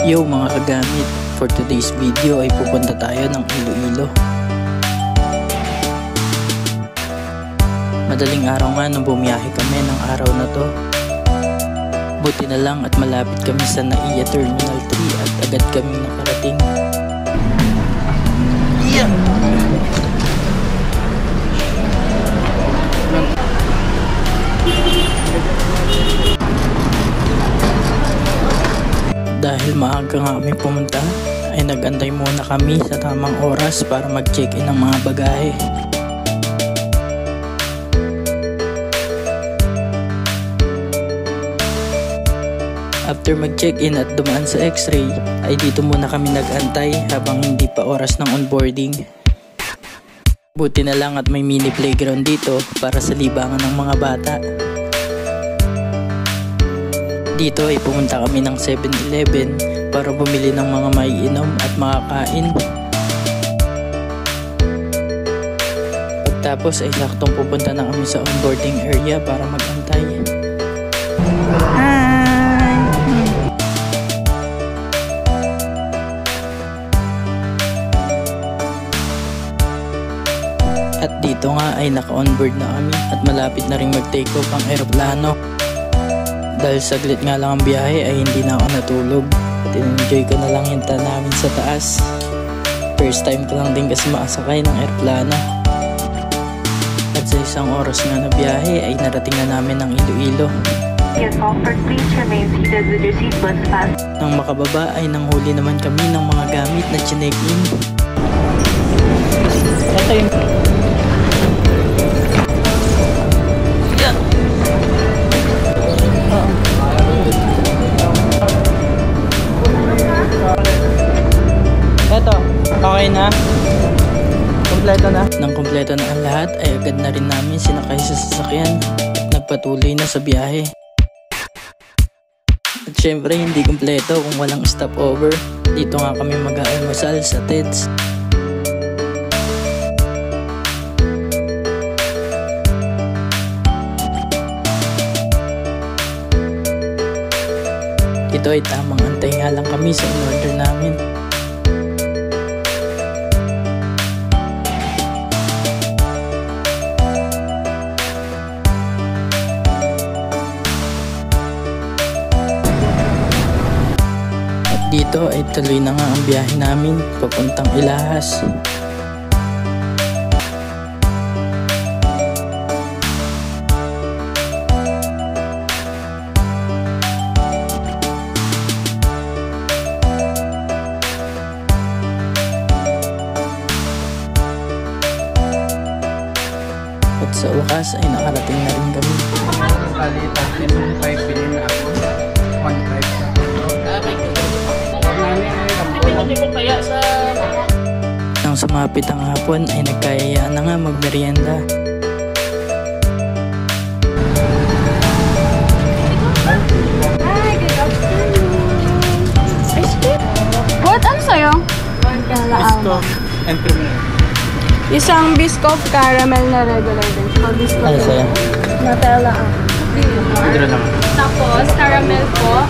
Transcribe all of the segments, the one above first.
Yo mga kagamit, for today's video ay pupunta tayo ng Iloilo. Madaling araw nga nung bumiyahe kami ng araw na to. Buti na lang at malapit kami sa NAIA Terminal 3 at agad kami nakarating. Yeah! Dahil maaga nga kami pumunta, ay nag-antay muna kami sa tamang oras para mag-check-in ng mga bagahe. After mag-check-in at dumaan sa x-ray, ay dito muna kami nag-antay habang hindi pa oras ng onboarding. Buti na lang at may mini playground dito para sa libangan ng mga bata. Dito ay pumunta kami ng 7-Eleven para bumili ng mga maiinom at makakain. Pagtapos ay saktong pupunta na kami sa onboarding area para mag-antay. Hi! At dito nga ay naka-onboard na kami at malapit na rin mag-take off ang eroplano. Dahil saglit nga lang ang biyahe ay hindi na ako natulog at in-enjoy ko na lang yung namin sa taas. First time ko lang din kasi makasakay ng aeroplano. At sa isang oras nga na biyahe ay narating na namin ang Iloilo. Nang makababa ay nanghuli naman kami ng mga gamit na chinek-in. Ito yung okay na? Kompleto na? Nang kompleto na ang lahat ay agad na rin namin sinakay sa sasakyan at nagpatuloy na sa biyahe. At syempre hindi kompleto kung walang stopover. Dito nga kami mag-aalmusal sa TEDS. Ito ay tamang antay nga lang kami sa in-order namin. Dito ay tuloy na nga ang biyahe namin papuntang Ilahas. At sa wakas ay nakarating na rin kami. Nang sumapit ang hapon ay nagkayayaan na nga magmerienda. Hi, good afternoon. Ice cream? What? Ano sa'yo? Biscoff and cream. Isang Biscoff caramel na regular din. Biscoff Ano sa'yo? Nutella. Ito lang. Tapos, caramel po.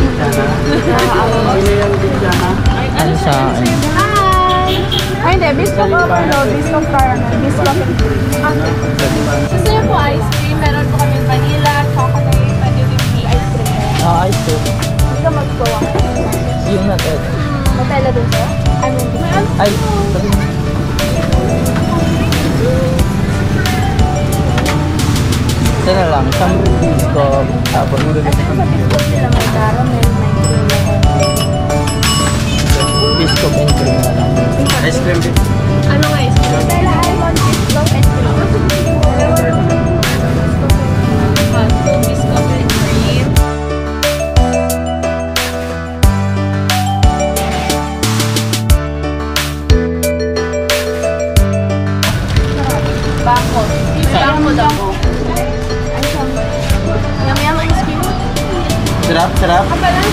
Ano sa akin? Ay, hindi. Biscoff overload. Biscoff caramel. Biscoff and cream. Gusto niyo po ice cream? Meron po kami vanilla, chocolate, pwede din ice cream. Ice cream. Hindi ka mag-gawa. Yung Nutella. Nutella din sa'yo? Ay, ito na lang, isang Biscoff, tapos Sa Biscoff nila may caramel, may cream. Biscoff and cream na lang. Ice cream din. Ano nga ice cream? Nutella, almond, Biscoff and cream. Biscoff and cream. Bako. Bako daw po. Yum-yum ice cream. Sarap, sarap. Kapalan,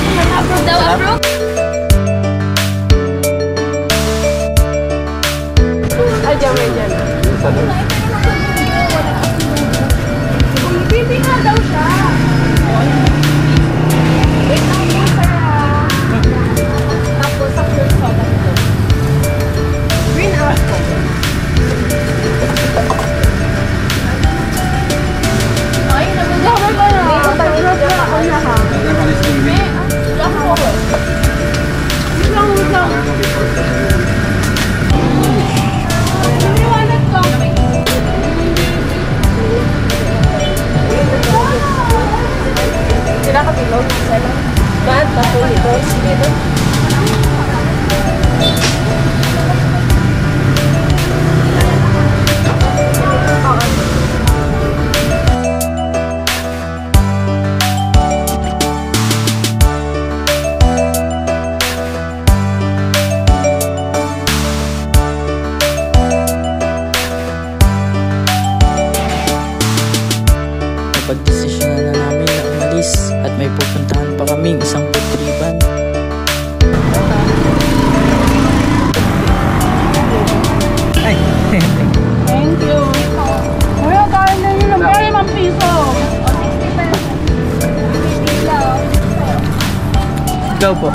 Sigaw po.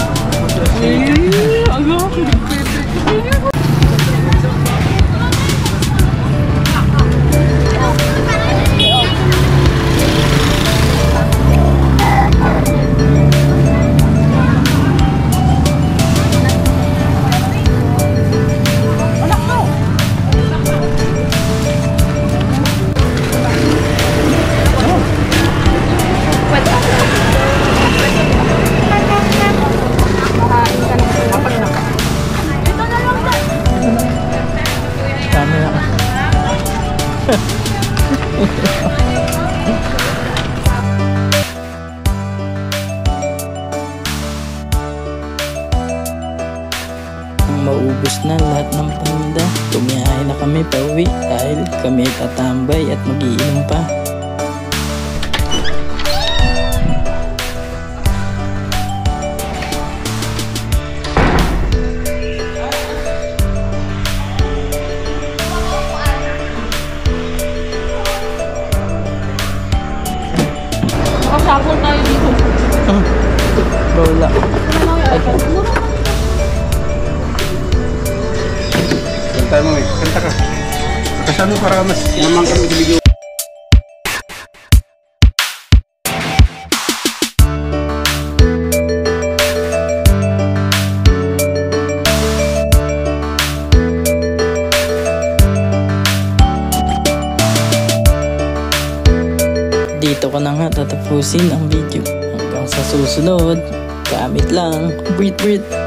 Dami na. Maubos na lahat ng paninda. Tumiyahin na kami pauwi dahil kami ay tatambay at magiinom pa. Nakasapon tayo dito. Wala. Kanta mo eh, kanta ka. Kasano para mas naman kami sa video. Dito ko na nga tatapusin ang video. Hanggang sa susunod. Gamit lang. Breathe.